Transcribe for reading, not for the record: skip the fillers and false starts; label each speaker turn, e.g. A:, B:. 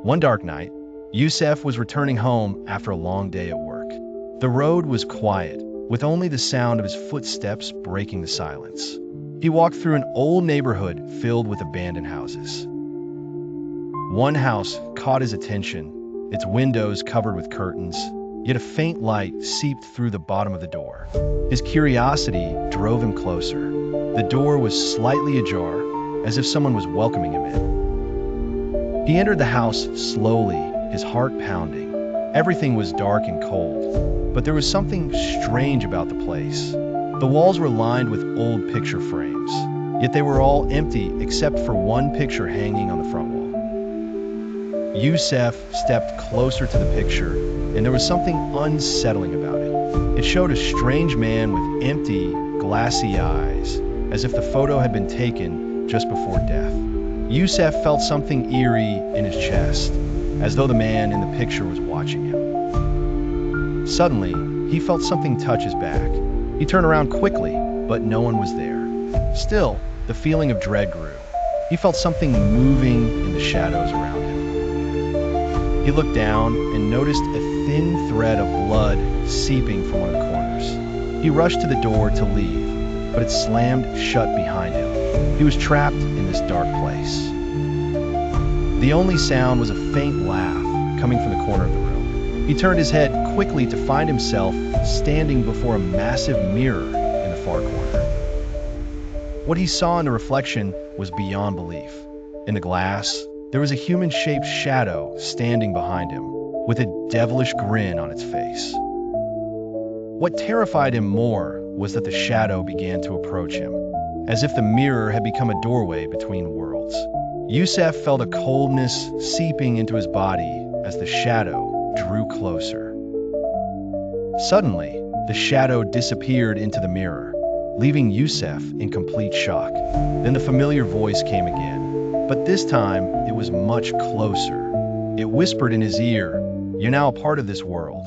A: One dark night, Youssef was returning home after a long day at work. The road was quiet, with only the sound of his footsteps breaking the silence. He walked through an old neighborhood filled with abandoned houses. One house caught his attention, its windows covered with curtains, yet a faint light seeped through the bottom of the door. His curiosity drove him closer. The door was slightly ajar, as if someone was welcoming him in. He entered the house slowly, his heart pounding. Everything was dark and cold, but there was something strange about the place. The walls were lined with old picture frames, yet they were all empty except for one picture hanging on the front wall. Youssef stepped closer to the picture, and there was something unsettling about it. It showed a strange man with empty, glassy eyes, as if the photo had been taken just before death. Youssef felt something eerie in his chest, as though the man in the picture was watching him. Suddenly, he felt something touch his back. He turned around quickly, but no one was there. Still, the feeling of dread grew. He felt something moving in the shadows around him. He looked down and noticed a thin thread of blood seeping from one of the corners. He rushed to the door to leave, but it slammed shut behind him. He was trapped in this dark place. The only sound was a faint laugh coming from the corner of the room. He turned his head quickly to find himself standing before a massive mirror in the far corner. What he saw in the reflection was beyond belief. In the glass, there was a human-shaped shadow standing behind him, with a devilish grin on its face. What terrified him more was that the shadow began to approach him, as if the mirror had become a doorway between worlds. Youssef felt a coldness seeping into his body as the shadow drew closer. Suddenly, the shadow disappeared into the mirror, leaving Youssef in complete shock. Then the familiar voice came again, but this time it was much closer. It whispered in his ear, "You're now a part of this world.